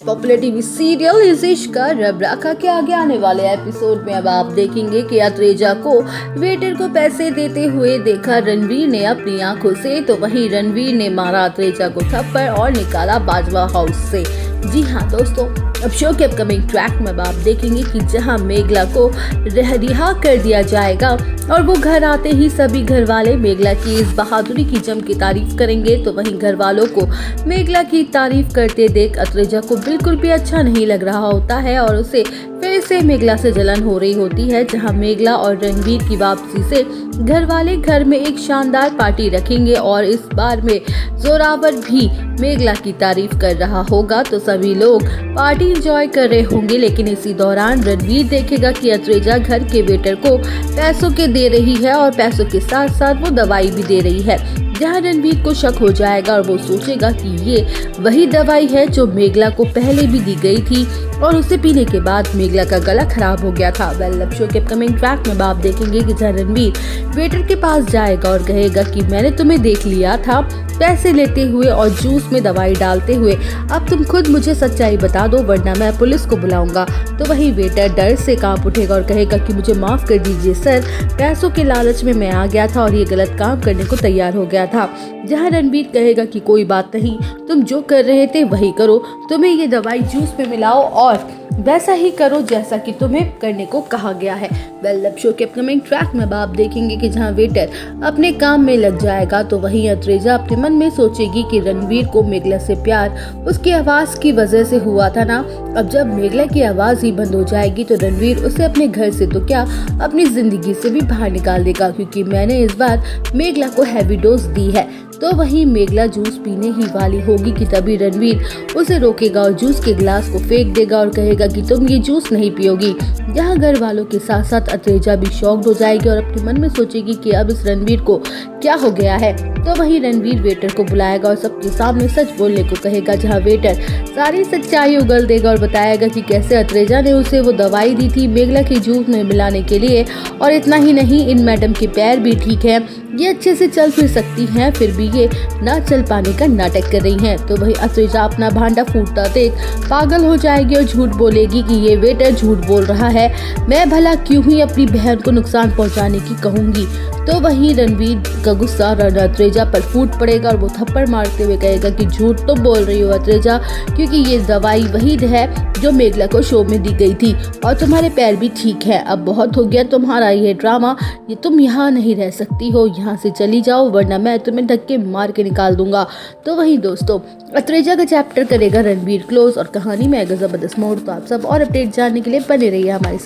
Popular TV serial इस इश्क का रब राखा के आगे आने वाले एपिसोड में अब आप देखेंगे कि अत्रेजा को वेटर को पैसे देते हुए देखा रणवीर ने अपनी आंखों से, तो वहीं रणवीर ने मारा अत्रेजा को थप्पड़ और निकाला बाजवा हाउस से। जी हाँ दोस्तों, अब शो के अपकमिंग ट्रैक में अब आप देखेंगे कि जहां मेघला को रिहा कर दिया जाएगा और वो घर आते ही सभी घर वाले मेघला की इस बहादुरी की जम की तारीफ करेंगे, तो वहीं घर वालों को मेघला की तारीफ करते देख अत्रेजा को बिल्कुल भी अच्छा नहीं लग रहा होता है और उसे फिर से मेघला से जलन हो रही होती है। जहां मेघला और रणवीर की वापसी से घर वाले घर में एक शानदार पार्टी रखेंगे और इस बार में जोरावर भी मेघला की तारीफ कर रहा होगा, तो सभी लोग पार्टी एंजॉय कर रहे होंगे। लेकिन इसी दौरान रणवीर देखेगा कि अत्रेजा घर के वेटर को पैसों के दे रही है और पैसों के साथ साथ वो दवाई भी दे रही है, जहां रणवीर को शक हो जाएगा और वो सोचेगा कि ये वही दवाई है जो मेघला को पहले भी दी गई थी और उसे पीने के बाद मेघला का गला खराब हो गया था। वेल, शो के अपकमिंग ट्रैक में आप देखेंगे कि जहां रणवीर वेटर के पास जाएगा और कहेगा कि मैंने तुम्हें देख लिया था पैसे लेते हुए और जूस में दवाई डालते हुए, अब तुम खुद मुझे सच्चाई बता दो वरना मैं पुलिस को बुलाऊंगा। तो वही वेटर डर से कांप उठेगा और कहेगा कि मुझे माफ कर दीजिए सर, पैसों के लालच में मैं आ गया था और ये गलत काम करने को तैयार हो गया था। जहां रणवीर कहेगा कि कोई बात नहीं, तुम जो कर रहे थे वही करो, तुम्हें ये दवाई जूस में मिलाओ और वैसा ही करो जैसा कि तुम्हें करने को कहा गया है। वेल, शो के अपकमिंग ट्रैक में आप देखेंगे कि जहां वेटर अपने काम में लग जाएगा, तो वहीं अत्रेजा अपने मन में सोचेगी कि रणवीर को मेघला से प्यार उसकी आवाज की वजह से हुआ था ना। अब जब मेघला की आवाज ही बंद हो जाएगी तो रणवीर उसे अपने घर से तो क्या अपनी जिंदगी से भी बाहर निकाल देगा, क्योंकि मैंने इस बार मेघला को हैवी डोज दी है। तो वहीं मेघला जूस पीने ही वाली होगी कि तभी रणवीर उसे रोकेगा और जूस के गिलास को फेंक देगा और कहेगा कि तुम ये जूस नहीं पियोगी। जहां घर वालों के साथ साथ अत्रेजा भी शॉक्ड हो जाएगी और अपने मन में सोचेगी कि अब इस रणवीर को क्या हो गया है। तो वहीं रणवीर वेटर को बुलाएगा और सबके सामने सच बोलने को कहेगा, जहां वेटर सारी सच्चाई उगल देगा और बताएगा कि कैसे अत्रेजा ने उसे वो दवाई दी थी मेघला के जूस में मिलाने के लिए। और इतना ही नहीं, इन मैडम के पैर भी ठीक है, ये अच्छे से चल फिर सकती हैं, फिर भी ये ना चल पाने का नाटक कर रही हैं। तो वही अत्रेजा अपना भांडा फूटता देख पागल हो जाएगी और झूठ बोलेगी कि ये वेटर झूठ बोल रहा है, मैं भला क्यों ही अपनी बहन को नुकसान पहुंचाने की कहूंगी। तो वहीं रणवीर का गुस्सा अत्रेजा पर फूट पड़ेगा और वो थप्पड़ मारते हुए कहेगा कि झूठ तो बोल रही हो अत्रेजा, क्योंकि ये दवाई वही है जो मेघला को शो में दी गई थी और तुम्हारे पैर भी ठीक है। अब बहुत हो गया तुम्हारा ये ड्रामा, ये तुम यहाँ नहीं रह सकती हो, यहाँ से चली जाओ वरना मैं तुम्हें धक्के मार के निकाल दूंगा। तो वहीं दोस्तों, अत्रेजा का चैप्टर करेगा रणवीर क्लोज और कहानी में आएगा जबरदस्त मोड़। तो आप सब और अपडेट जानने के लिए बने रहिए हमारे साथ।